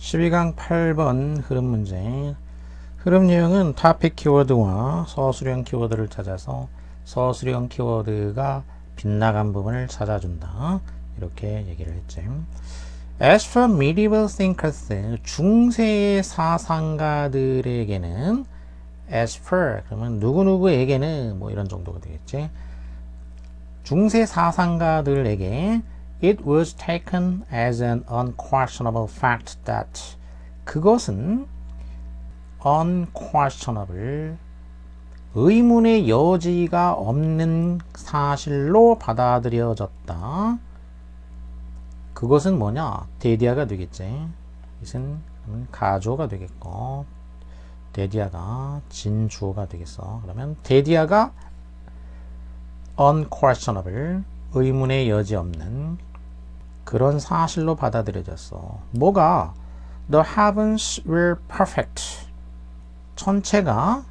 12강 8번 흐름 문제. 흐름 유형은 topic 키워드와 서술형 키워드를 찾아서 서술형 키워드가 빗나간 부분을 찾아준다. 이렇게 얘기를 했지. As for medieval thinkers, 중세의 사상가들에게는 as for, 그러면 누구누구에게는 뭐 이런 정도가 되겠지. 중세 사상가들에게 it was taken as an unquestionable fact that 그것은 unquestionable 의문의 여지가 없는 사실로 받아들여졌다. 그것은 뭐냐? 데디아가 되겠지. 이것은 가조가 되겠고 데디아가 진주어가 되겠어. 그러면 데디아가 unquestionable 의문의 여지 없는 그런 사실로 받아들여졌어. 뭐가? The heavens were perfect. 천체가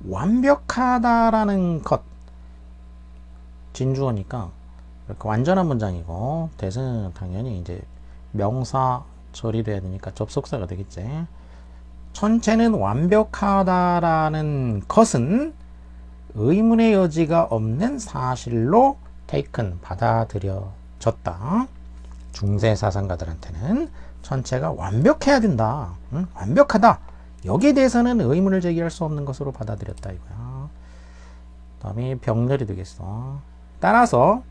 완벽하다라는 것. 진주어니까 이렇게 완전한 문장이고 대신 당연히 이제 명사 처리돼야 되니까 접속사가 되겠지. 천체는 완벽하다라는 것은 의문의 여지가 없는 사실로 taken 받아들여졌다. 중세 사상가들한테는 천체가 완벽해야 된다. 완벽하다. 여기에 대해서는 의문을 제기할 수 없는 것으로 받아들였다 이거야. 다음에 병렬이 되겠어. 따라서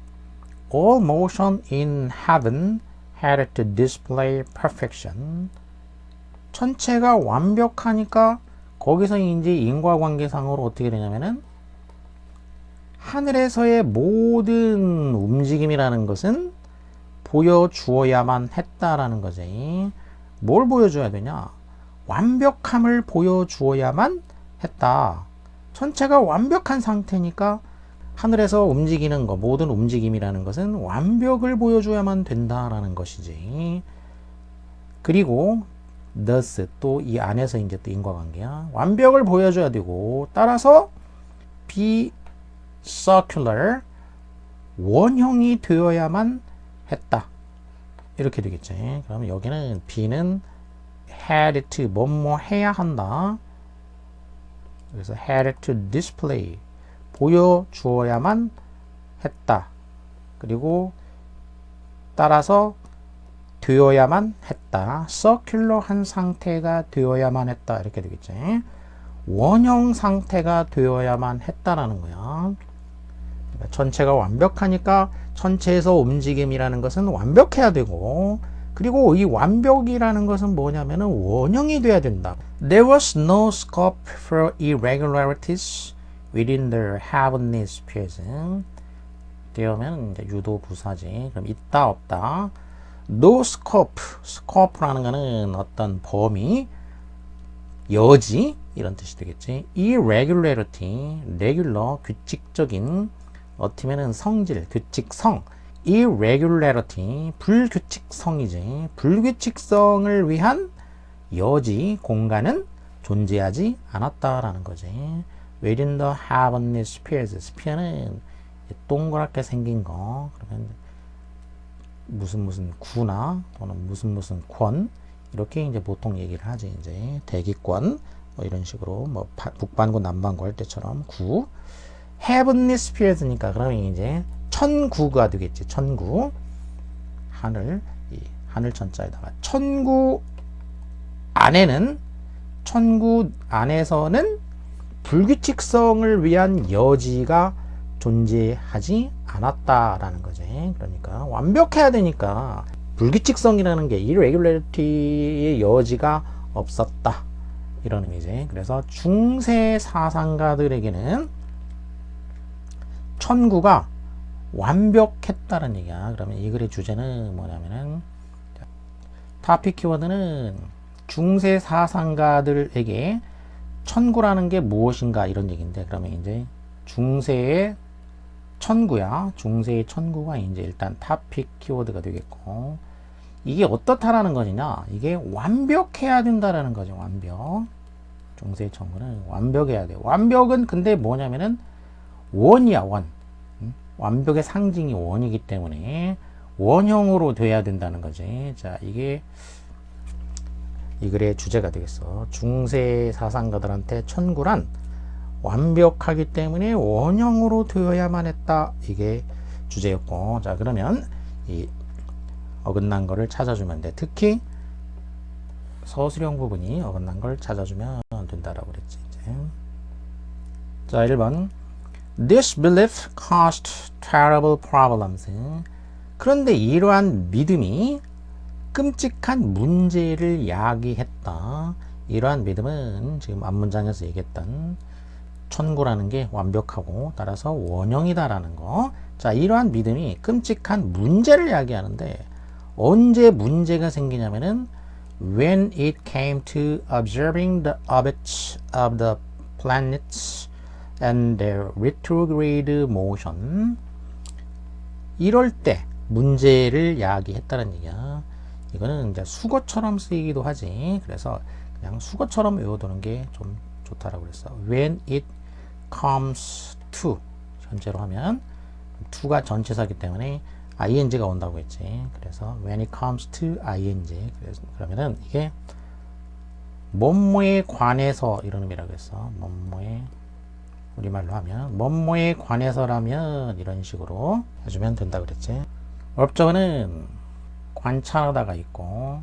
all motion in heaven had to display perfection. 천체가 완벽하니까 거기서 이제 인과관계상으로 어떻게 되냐면은 하늘에서의 모든 움직임이라는 것은 보여주어야만 했다라는 거지. 뭘 보여줘야 되냐? 완벽함을 보여주어야만 했다. 천체가 완벽한 상태니까 하늘에서 움직이는 거, 모든 움직임이라는 것은 완벽을 보여줘야만 된다라는 것이지. 그리고 thus 또 이 안에서 이제 또 인과관계야. 완벽을 보여줘야 되고 따라서 be circular 원형이 되어야만 했다. 이렇게 되겠지. 그러면 여기는 B는 had to 뭐뭐 해야 한다. 그래서 had to display 보여주어야만 했다. 그리고 따라서 되어야만 했다. circular한 상태가 되어야만 했다. 이렇게 되겠지. 원형 상태가 되어야만 했다라는 거야. 전체가 완벽하니까 전체에서 움직임이라는 것은 완벽해야 되고 그리고 이 완벽이라는 것은 뭐냐면은 원형이 돼야 된다. There was no scope for irregularities within the heavenly spheres. 되면 이제 유도 부사지. 그럼 있다 없다. No scope. scope라는 거는 어떤 범위, 여지 이런 뜻이 되겠지. irregularity, regular 규칙적인 어티면은 성질, 규칙성. irregularity, 불규칙성이지. 불규칙성을 위한 여지, 공간은 존재하지 않았다라는 거지. Within the heavenly spheres. sphere는 동그랗게 생긴 거. 그러면 무슨 구나 또는 무슨 권 이렇게 이제 보통 얘기를 하지. 이제 대기권 뭐 이런 식으로 뭐 북반구 남반구 할 때처럼 구. heavenly spheres니까 그러면 이제 천구가 되겠지. 천구. 하늘, 이 하늘 천자에다가 천구 안에서는 불규칙성을 위한 여지가 존재하지 않았다라는 거지. 그러니까 완벽해야 되니까 불규칙성이라는 게 irregularity의 여지가 없었다. 이런 의미지. 그래서 중세 사상가들에게는 천구가 완벽했다는 얘기야. 그러면 이 글의 주제는 뭐냐면은 토픽 키워드는 중세 사상가들에게 천구라는 게 무엇인가 이런 얘기인데 그러면 이제 중세의 천구야. 중세의 천구가 이제 일단 토픽 키워드가 되겠고 이게 어떻다라는 것이냐? 이게 완벽해야 된다라는 거죠. 완벽. 중세의 천구는 완벽해야 돼. 완벽은 근데 뭐냐면은 원이야. 원. 완벽의 상징이 원이기 때문에 원형으로 돼야 된다는 거지. 자, 이게 이 글의 주제가 되겠어. 중세 사상가들한테 천구란 완벽하기 때문에 원형으로 되어야만 했다. 이게 주제였고, 자 그러면 이 어긋난 거를 찾아주면 돼. 특히 서술형 부분이 어긋난 걸 찾아주면 된다라고 그랬지. 이제. 자 1번 This belief caused terrible problems. 그런데 이러한 믿음이 끔찍한 문제를 야기했다. 이러한 믿음은 지금 앞문장에서 얘기했던 천구라는 게 완벽하고 따라서 원형이다라는 거. 자, 이러한 믿음이 끔찍한 문제를 야기하는데 언제 문제가 생기냐면은 when it came to observing the orbits of the planets and their retrograde motion. 이럴 때 문제를 야기했다는 얘기야. 이거는 이제 수거처럼 쓰이기도 하지. 그래서 그냥 수거처럼 외워두는 게 좀 좋다라고 그랬어. When it comes to 현재로 하면 to가 전치사이기 때문에 ing가 온다고 했지. 그래서 when it comes to ing 그러면은 이게 뭐뭐에 관해서 이런 의미라고 했어. 뭐뭐에 우리말로 하면 뭐뭐에 관해서라면 이런 식으로 해주면 된다 그랬지. 어법적어는 관찰하다가 있고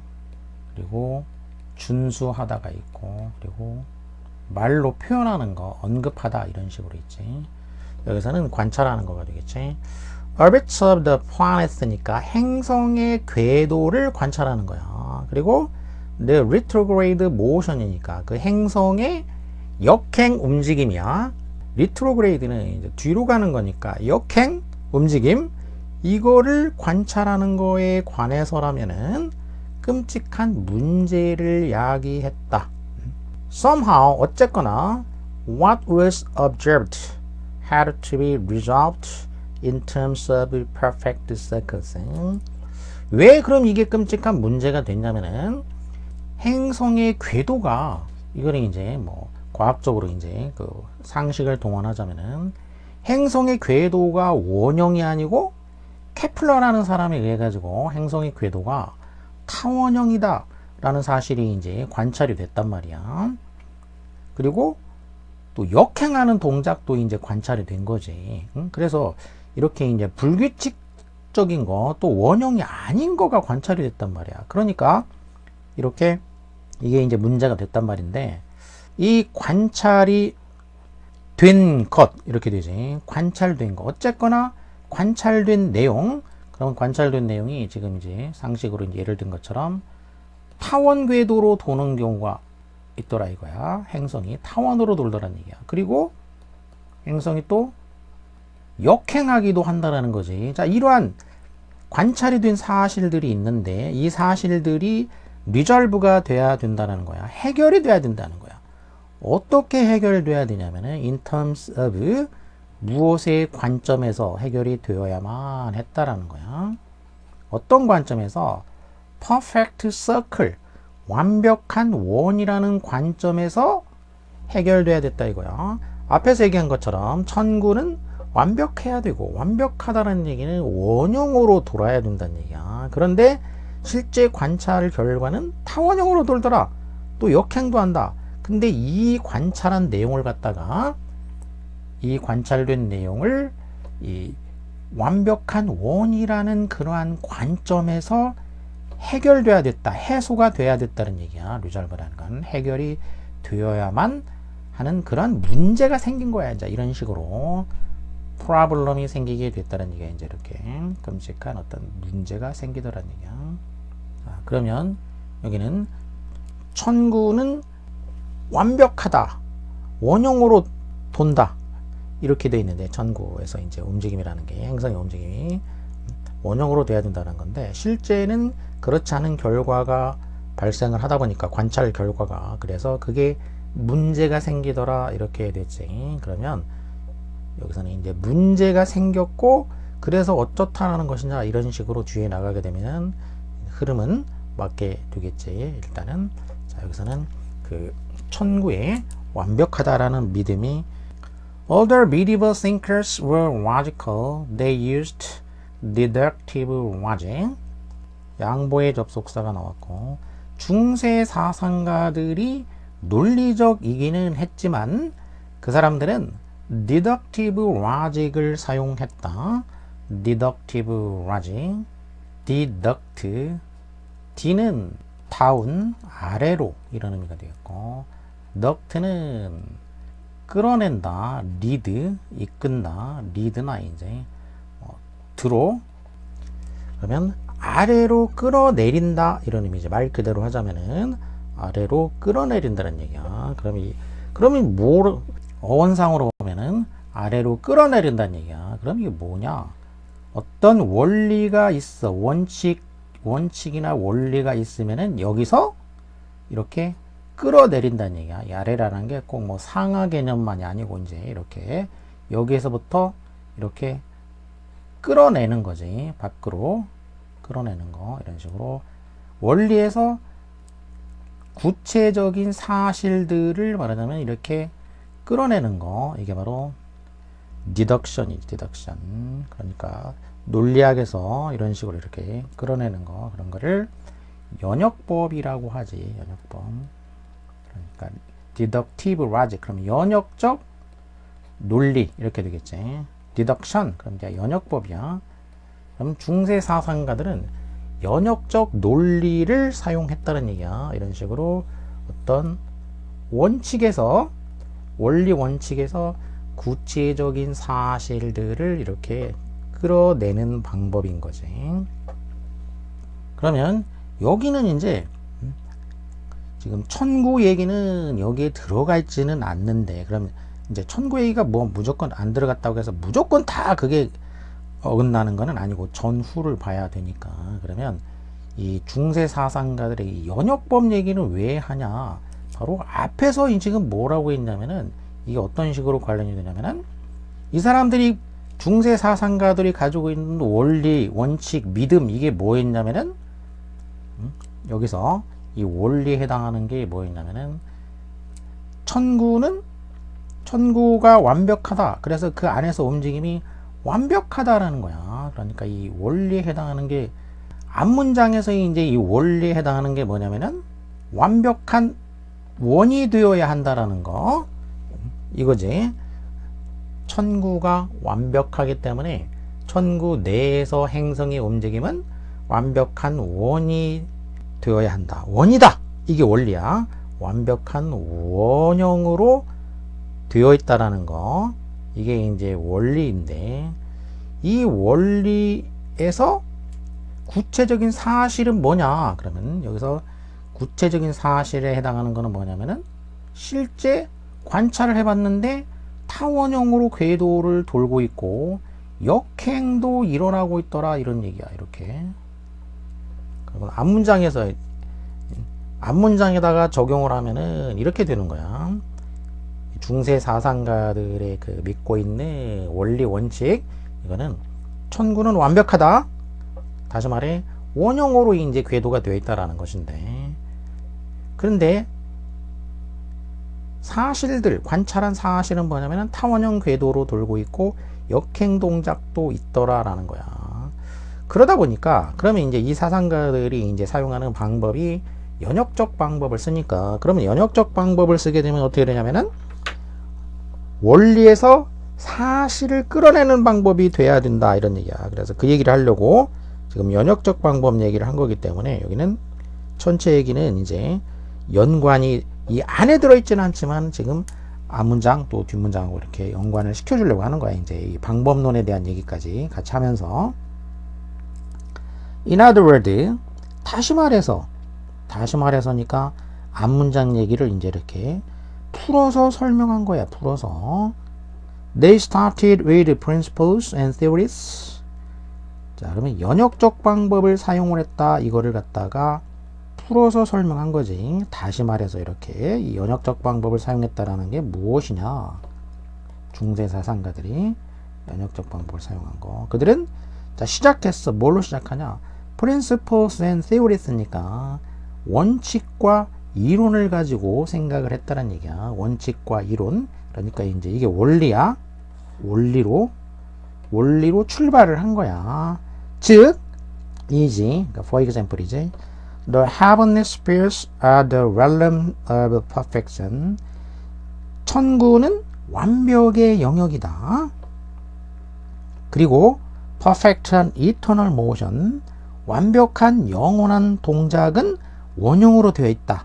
그리고 준수하다가 있고 그리고 말로 표현하는 거 언급하다 이런 식으로 있지. 여기서는 관찰하는 거가 되겠지. Orbits of the planets니까 행성의 궤도를 관찰하는 거야. 그리고 the retrograde motion이니까 그 행성의 역행 움직임이야. retrograde는 이제 뒤로 가는 거니까 역행 움직임 이거를 관찰하는 거에 관해서라면은 끔찍한 문제를 야기했다. Somehow 어쨌거나 what was observed had to be resolved in terms of perfect circles. 왜 그럼 이게 끔찍한 문제가 됐냐면은 행성의 궤도가 이거는 이제 뭐 과학적으로 이제 그 상식을 동원하자면은 행성의 궤도가 원형이 아니고 케플러라는 사람에 의해 가지고 행성의 궤도가 타원형이다 라는 사실이 이제 관찰이 됐단 말이야. 그리고 또 역행하는 동작도 이제 관찰이 된 거지. 그래서 이렇게 이제 불규칙적인 거 또 원형이 아닌 거가 관찰이 됐단 말이야. 그러니까 이렇게 이게 이제 문제가 됐단 말인데 이 관찰이 된 것 이렇게 되지. 관찰된 거 어쨌거나 관찰된 내용 그러면 관찰된 내용이 지금 이제 상식으로 이제 예를 든 것처럼 타원 궤도로 도는 경우가 있더라 이거야. 행성이 타원으로 돌더라는 얘기야. 그리고 행성이 또 역행하기도 한다라는 거지. 자, 이러한 관찰이 된 사실들이 있는데 이 사실들이 리졸브가 돼야 된다는 거야. 해결이 돼야 된다는 거야. 어떻게 해결돼야 되냐면은 in terms of 무엇의 관점에서 해결이 되어야만 했다라는 거야. 어떤 관점에서 perfect circle 완벽한 원이라는 관점에서 해결돼야 됐다 이거야. 앞에서 얘기한 것처럼 천구는 완벽해야 되고 완벽하다는 얘기는 원형으로 돌아야 된다는 얘기야. 그런데 실제 관찰 결과는 타원형으로 돌더라. 또 역행도 한다. 근데 이 관찰한 내용을 갖다가 이 관찰된 내용을 이 완벽한 원이라는 그러한 관점에서 해결돼야 됐다. 해소가 돼야 됐다는 얘기야. 리졸브라는 건 해결이 되어야만 하는 그런 문제가 생긴 거야. 이제 이런 식으로 프로블럼이 생기게 됐다는 얘기야. 이제 이렇게 끔찍한 어떤 문제가 생기더라는 얘기야. 자, 그러면 여기는 천구는 완벽하다. 원형으로 돈다. 이렇게 돼 있는데 천구에서 이제 움직임이라는 게 행성의 움직임이 원형으로 돼야 된다는 건데 실제는 그렇지 않은 결과가 발생을 하다 보니까 관찰 결과가 그래서 그게 문제가 생기더라 이렇게 됐지. 그러면 여기서는 이제 문제가 생겼고 그래서 어쩌다라는 것이냐 이런 식으로 뒤에 나가게 되면 흐름은 맞게 되겠지. 일단은 자 여기서는 그 천구의 완벽하다라는 믿음이 Older medieval thinkers were logical. They used deductive logic. 양보의 접속사가 나왔고 중세 사상가들이 논리적이기는 했지만 그 사람들은 deductive logic을 사용했다. deductive logic, deduct, d는 다운, 아래로 이런 의미가 되겠고, duct는 끌어낸다, lead, 이끈다, lead나 이제 들어. 그러면 아래로 끌어내린다 이런 의미지. 말 그대로 하자면은 아래로 끌어내린다는 얘기야. 그러면 뭐 어원상으로 보면은 아래로 끌어내린다는 얘기야. 그럼 이게 뭐냐? 어떤 원리가 있어. 원칙이나 원리가 있으면은 여기서 이렇게 끌어내린다는 얘기야. 이 아래라는 게 꼭 뭐 상하 개념만이 아니고 이제 이렇게 여기에서부터 이렇게 끌어내는 거지. 밖으로 끌어내는 거. 이런 식으로 원리에서 구체적인 사실들을 말하자면 이렇게 끌어내는 거. 이게 바로 디덕션이지. 디덕션. 그러니까 논리학에서 이런 식으로 이렇게 끌어내는 거. 그런 거를 연역법이라고 하지. 연역법. 그러니까 deductive logic. 그럼 연역적 논리 이렇게 되겠지. 디덕션. 그럼 이제 연역법이야. 그럼 중세 사상가들은 연역적 논리를 사용했다는 얘기야. 이런 식으로 어떤 원칙에서 원리 원칙에서 구체적인 사실들을 이렇게 끌어내는 방법인 거지. 그러면 여기는 이제 지금 천구 얘기는 여기에 들어가 있지는 않는데, 그럼 이제 천구 얘기가 뭐 무조건 안 들어갔다고 해서 무조건 다 그게 어긋나는 거는 아니고 전후를 봐야 되니까. 그러면 이 중세 사상가들의 이 연역법 얘기는 왜 하냐? 바로 앞에서 지금 뭐라고 했냐면은 이게 어떤 식으로 관련이 되냐면은 이 사람들이 중세 사상가들이 가지고 있는 원리, 원칙, 믿음 이게 뭐였냐면은 여기서 이 원리에 해당하는 게 뭐였냐면은 천구가 완벽하다. 그래서 그 안에서 움직임이 완벽하다라는 거야. 그러니까 이 원리에 해당하는 게 앞문장에서 이제 이 원리에 해당하는 게 뭐냐면은 완벽한 원이 되어야 한다라는 거. 이거지. 천구가 완벽하기 때문에 천구 내에서 행성의 움직임은 완벽한 원이 되어야 한다. 원이다. 이게 원리야. 완벽한 원형으로 되어 있다라는 거. 이게 이제 원리인데 이 원리에서 구체적인 사실은 뭐냐? 그러면 여기서 구체적인 사실에 해당하는 거는 뭐냐면은 실제 관찰을 해봤는데 타원형으로 궤도를 돌고 있고 역행도 일어나고 있더라 이런 얘기야. 이렇게. 그리고 앞문장에다가 적용을 하면은 이렇게 되는 거야. 중세 사상가들의 그 믿고 있는 원리 원칙, 이거는 천구는 완벽하다. 다시 말해 원형으로 이제 궤도가 되어 있다라는 것인데, 그런데 사실들, 관찰한 사실은 뭐냐면 타원형 궤도로 돌고 있고 역행 동작도 있더라라는 거야. 그러다 보니까 그러면 이제 이 사상가들이 이제 사용하는 방법이 연역적 방법을 쓰니까, 그러면 연역적 방법을 쓰게 되면 어떻게 되냐면은 원리에서 사실을 끌어내는 방법이 돼야 된다 이런 얘기야. 그래서 그 얘기를 하려고 지금 연역적 방법 얘기를 한 거기 때문에 여기는 전체 얘기는 이제 연관이 이 안에 들어있지는 않지만 지금 앞문장 또 뒷문장하고 이렇게 연관을 시켜주려고 하는 거야. 이제 이 방법론에 대한 얘기까지 같이 하면서. In other words, 다시 말해서니까 앞문장 얘기를 이제 이렇게 풀어서 설명한 거야. 풀어서. They started with principles and theories. 자, 그러면 연역적 방법을 사용을 했다. 이거를 갖다가 풀어서 설명한 거지. 다시 말해서 이렇게 이 연역적 방법을 사용했다라는 게 무엇이냐? 중세 사상가들이 연역적 방법을 사용한 거. 그들은 자 시작했어. 뭘로 시작하냐? Principles and theories니까 원칙과 이론을 가지고 생각을 했다는 얘기야. 원칙과 이론. 그러니까 이제 이게 원리야. 원리로 출발을 한 거야. 즉, 이지, 그러니까 for example이지. The heavenly spheres are the realm of perfection. 천국은 완벽의 영역이다. 그리고 perfect한 eternal motion, 완벽한 영원한 동작은 원형으로 되어 있다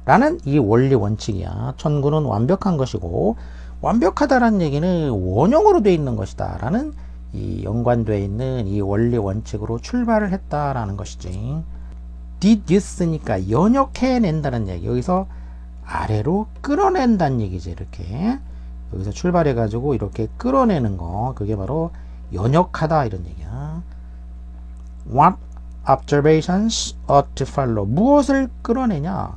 라는 이 원리 원칙이야. 천국은 완벽한 것이고 완벽하다라는 얘기는 원형으로 되어 있는 것이다 라는 이 연관되어 있는 이 원리 원칙으로 출발을 했다라는 것이지. did us니까 연역해낸다는 얘기. 여기서 아래로 끌어낸다는 얘기지. 이렇게 여기서 출발해 가지고 이렇게 끌어내는 거, 그게 바로 연역하다 이런 얘기야. What observations ought to follow. 무엇을 끌어내냐?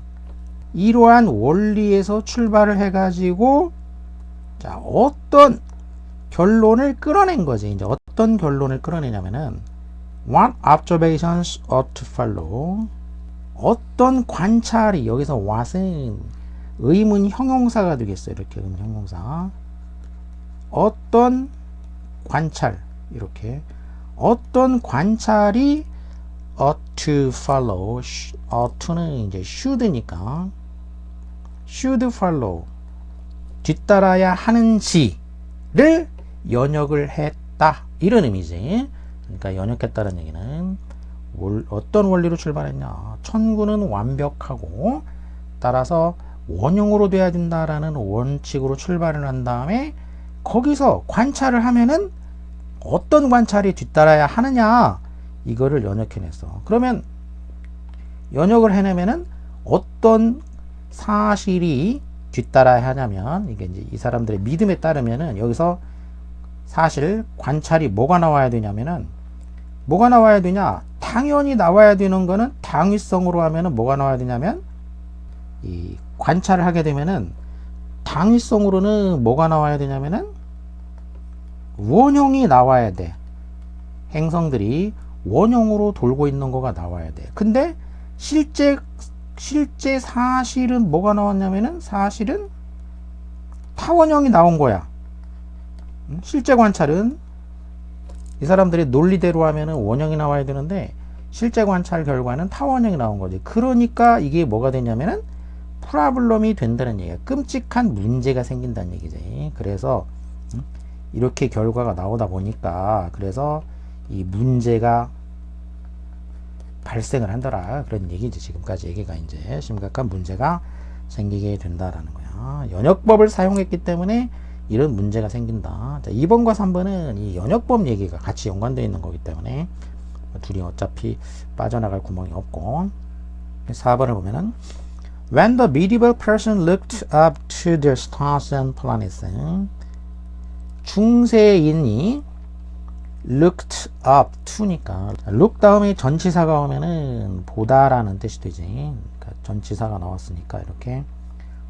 이러한 원리에서 출발을 해 가지고 자, 어떤 결론을 끌어낸 거지. 이제 어떤 결론을 끌어내냐면은 What observations ought to follow. 어떤 관찰이, 여기서 what은 의문 형용사가 되겠어요. 이렇게 의문 형용사. 어떤 관찰, 이렇게 어떤 관찰이 ought to follow. ought to는 이제 should니까 should follow, 뒤따라야 하는지를 연역을 했다 이런 의미지. 그러니까 연역했다는 얘기는 어떤 원리로 출발했냐? 천국은 완벽하고 따라서 원형으로 돼야 된다라는 원칙으로 출발을 한 다음에 거기서 관찰을 하면은 어떤 관찰이 뒤따라야 하느냐 이거를 연역해냈어. 그러면 연역을 해내면은 어떤 사실이 뒤따라야 하냐면, 이게 이제 이 사람들의 믿음에 따르면은 여기서 사실 관찰이 뭐가 나와야 되냐면은, 뭐가 나와야 되냐? 당연히 나와야 되는 거는 당위성으로 하면은 뭐가 나와야 되냐면, 이 관찰을 하게 되면은 당위성으로는 뭐가 나와야 되냐면은 원형이 나와야 돼. 행성들이 원형으로 돌고 있는 거가 나와야 돼. 근데 실제 사실은 뭐가 나왔냐면은 사실은 타원형이 나온 거야. 실제 관찰은 이 사람들이 논리대로 하면은 원형이 나와야 되는데 실제 관찰 결과는 타원형이 나온 거지. 그러니까 이게 뭐가 되냐면은 프로블럼이 된다는 얘기야. 끔찍한 문제가 생긴다는 얘기지. 그래서 이렇게 결과가 나오다 보니까 그래서 이 문제가 발생을 한다라 그런 얘기지. 지금까지 얘기가 이제 심각한 문제가 생기게 된다라는 거야. 연역법을 사용했기 때문에 이런 문제가 생긴다. 자, 2번과 3번은 이 연역법 얘기가 같이 연관되어 있는 거기 때문에 둘이 어차피 빠져나갈 구멍이 없고, 4번을 보면은 When the medieval person looked up to the stars and planets, 중세인이 looked up to니까 look 다음에 전치사가 오면은 보다라는 뜻이 되지. 그러니까 전치사가 나왔으니까 이렇게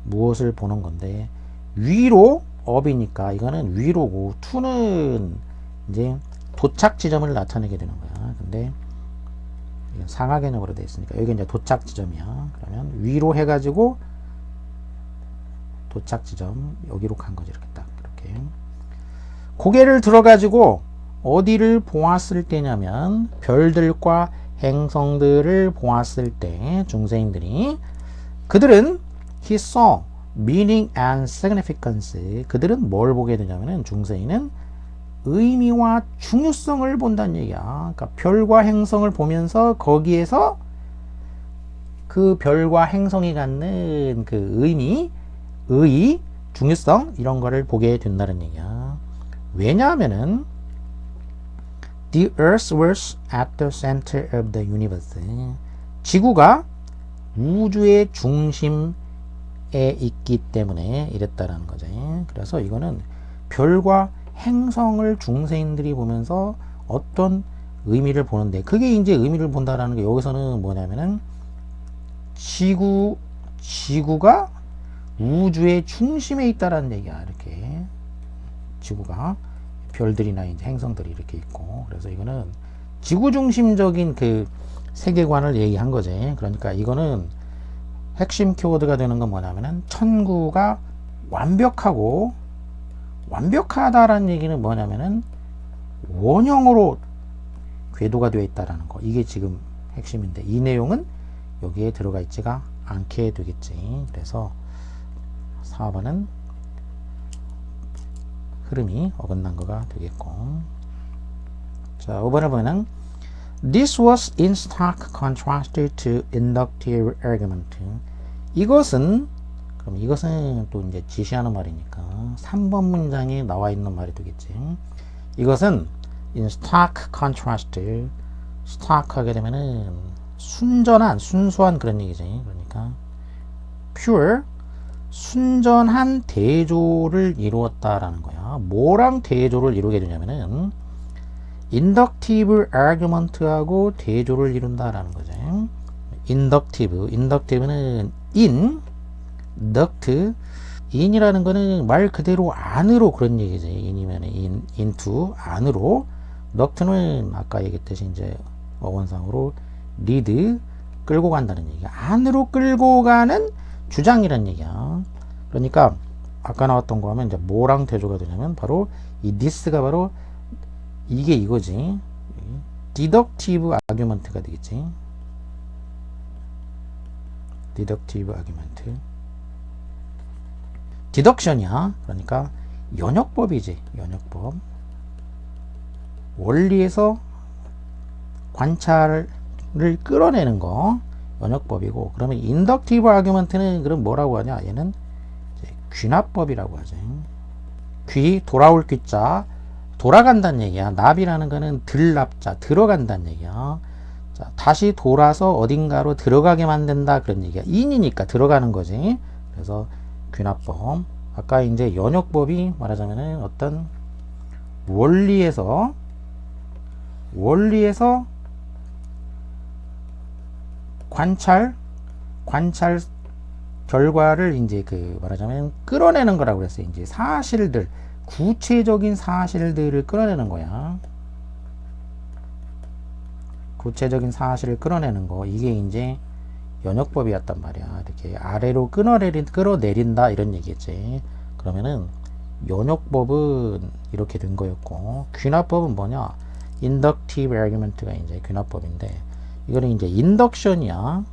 무엇을 보는 건데, 위로 up이니까 이거는 위로고 to는 이제 도착 지점을 나타내게 되는 거야. 근데 상하 개념으로 되어 있으니까 여기 이제 도착 지점이야. 그러면 위로 해가지고 도착 지점 여기로 간 거지. 이렇게 딱 이렇게 고개를 들어가지고 어디를 보았을 때냐면 별들과 행성들을 보았을 때 중세인들이 그들은 he saw meaning and significance. 그들은 뭘 보게 되냐면은 중세인은 의미와 중요성을 본다는 얘기야. 그러니까 별과 행성을 보면서 거기에서 그 별과 행성이 갖는 그 의미, 중요성 이런 거를 보게 된다는 얘기야. 왜냐하면은 The Earth was at the center of the universe. 지구가 우주의 중심에 있기 때문에 이랬다라는 거죠. 그래서 이거는 별과 행성을 중세인들이 보면서 어떤 의미를 보는데, 그게 이제 의미를 본다라는 게 여기서는 뭐냐면은 지구가 우주의 중심에 있다라는 얘기야. 이렇게 지구가 별들이나 이제 행성들이 이렇게 있고, 그래서 이거는 지구 중심적인 그 세계관을 얘기한 거지. 그러니까 이거는 핵심 키워드가 되는 건 뭐냐면은 천구가 완벽하다라는 얘기는 뭐냐면은 원형으로 궤도가 되어 있다라는 거. 이게 지금 핵심인데, 이 내용은 여기에 들어가 있지가 않게 되겠지. 그래서 4번은 흐름이 어긋난 거가 되겠고. 자, 5번을 보면은 This was in stark contrast to inductive argument. 이것은, 그럼 이것은 또 이제 지시하는 말이니까 3번 문장에 나와 있는 말이 되겠지. 이것은 in stark contrast, stark 하게 되면은 순전한, 순수한 그런 얘기지. 그러니까 pure, 순전한 대조를 이루었다라는 거야. 뭐랑 대조를 이루게 되냐면은 inductive argument하고 대조를 이룬다라는 거지. inductive는 in, duct, in이라는 거는 말 그대로 안으로 그런 얘기지. in이면 into, 안으로. duct는 아까 얘기했듯이 이제 어원상으로 lead, 끌고 간다는 얘기야. 안으로 끌고 가는 주장이라는 얘기야. 그러니까 아까 나왔던 거 하면 이제 뭐랑 대조가 되냐면 바로 이 this가 바로 이게 이거지. deductive argument가 되겠지. deductive argument. deduction이야. 그러니까 연역법이지. 연역법. 원리에서 관찰을 끌어내는 거 연역법이고, 그러면 inductive argument는 그럼 뭐라고 하냐? 얘는 이제 귀납법이라고 하죠. 귀, 돌아올 귀자, 돌아간다는 얘기야. 납이라는 거는 들납자, 들어간다는 얘기야. 자, 다시 돌아서 어딘가로 들어가게 만든다 그런 얘기야. 인이니까 들어가는 거지. 그래서 귀납법. 아까 이제 연역법이 말하자면은 어떤 원리에서 관찰 결과를 이제 그 말하자면 끌어내는 거라고 그랬어요. 이제 사실들, 구체적인 사실들을 끌어내는 거야. 구체적인 사실을 끌어내는 거. 이게 이제 연역법이었단 말이야. 이렇게 아래로 끌어내린다 이런 얘기겠지. 그러면은 연역법은 이렇게 된 거였고, 귀납법은 뭐냐? inductive argument가 이제 귀납법인데, 이거는 이제 인덕션이야.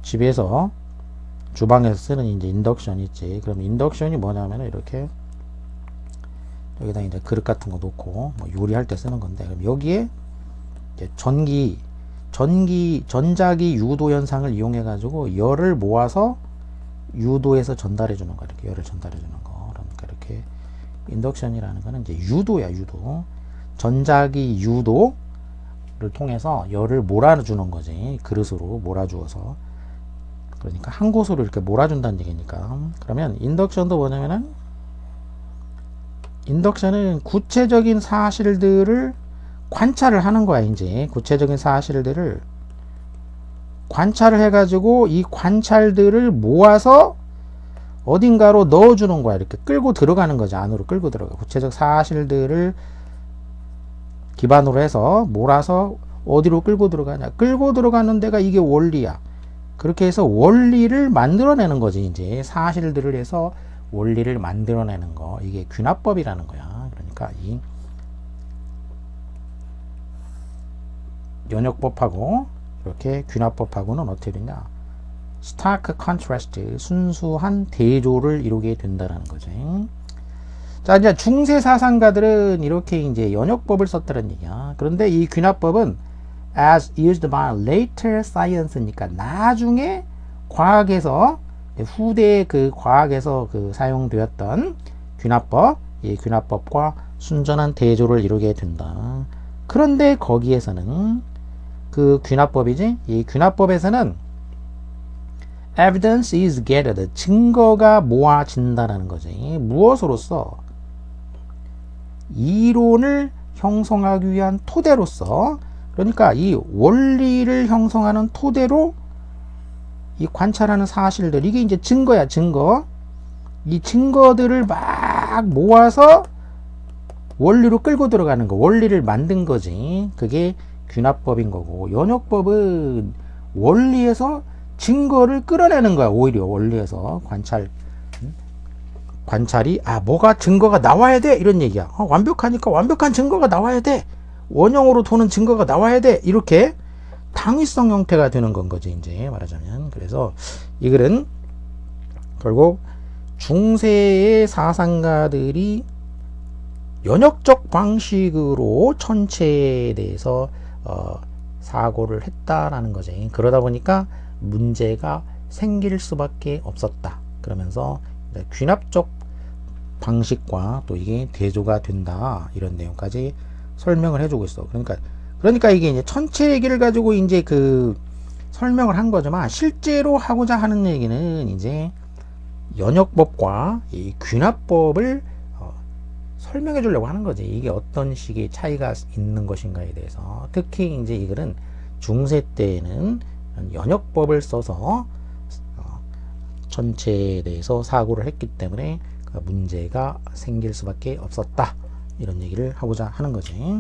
집에서 주방에서 쓰는 이제 인덕션 있지. 그럼 인덕션이 뭐냐면 이렇게 여기다 이제 그릇 같은 거 놓고 뭐 요리할 때 쓰는 건데, 그럼 여기에 이제 전자기 유도 현상을 이용해 가지고 열을 모아서 유도해서 전달해 주는 거. 이렇게 열을 전달해 주는 거. 그러니까 이렇게 인덕션이라는 거는 이제 유도야, 유도. 전자기 유도를 통해서 열을 몰아주는 거지. 그릇으로 몰아주어서. 그러니까 한 곳으로 이렇게 몰아준다는 얘기니까. 그러면 인덕션도 뭐냐면은, 인덕션은 구체적인 사실들을 관찰을 하는 거야. 이제 구체적인 사실들을 관찰을 해가지고 이 관찰들을 모아서 어딘가로 넣어주는 거야. 이렇게 끌고 들어가는 거지. 안으로 끌고 들어가. 구체적 사실들을 기반으로 해서 몰아서 어디로 끌고 들어가냐. 끌고 들어가는 데가 이게 원리야. 그렇게 해서 원리를 만들어내는 거지. 이제 사실들을 해서 원리를 만들어내는 거. 이게 귀납법이라는 거야. 그러니까 이 연역법하고 이렇게 귀납법하고는 어떻게 되냐? stark contrast, 순수한 대조를 이루게 된다는 거죠. 자, 이제 중세 사상가들은 이렇게 이제 연역법을 썼다는 얘기야. 그런데 이 귀납법은 as used by later science니까 나중에 과학에서, 후대 그 과학에서 그 사용되었던 귀납법, 이 귀납법과 순전한 대조를 이루게 된다. 그런데 거기에서는 그 귀납법이지, 이 귀납법에서는 evidence is gathered, 증거가 모아진다는 거지. 무엇으로써? 이론을 형성하기 위한 토대로서. 그러니까 이 원리를 형성하는 토대로 이 관찰하는 사실들, 이게 이제 증거야, 증거. 이 증거들을 막 모아서 원리로 끌고 들어가는 거, 원리를 만든 거지. 그게 귀납법인 거고, 연역법은 원리에서 증거를 끌어내는 거야. 오히려 원리에서 관찰이 뭐가 증거가 나와야 돼 이런 얘기야. 완벽하니까 완벽한 증거가 나와야 돼, 원형으로 도는 증거가 나와야 돼, 이렇게 당위성 형태가 되는 건 거지, 이제 말하자면. 그래서 이 글은 결국 중세의 사상가들이 연역적 방식으로 천체에 대해서 사고를 했다라는 거지. 그러다 보니까 문제가 생길 수밖에 없었다. 그러면서 귀납적 방식과 또 이게 대조가 된다, 이런 내용까지 설명을 해주고 있어. 그러니까 이게 이제 천체 얘기를 가지고 이제 그 설명을 한 거지만, 실제로 하고자 하는 얘기는 이제 연역법과 이 귀납법을 설명해 주려고 하는 거지. 이게 어떤 식의 차이가 있는 것인가에 대해서. 특히 이제 이 글은 중세 때에는 연역법을 써서 천체에 대해서 사고를 했기 때문에 문제가 생길 수밖에 없었다, 이런 얘기를 하고자 하는 거지.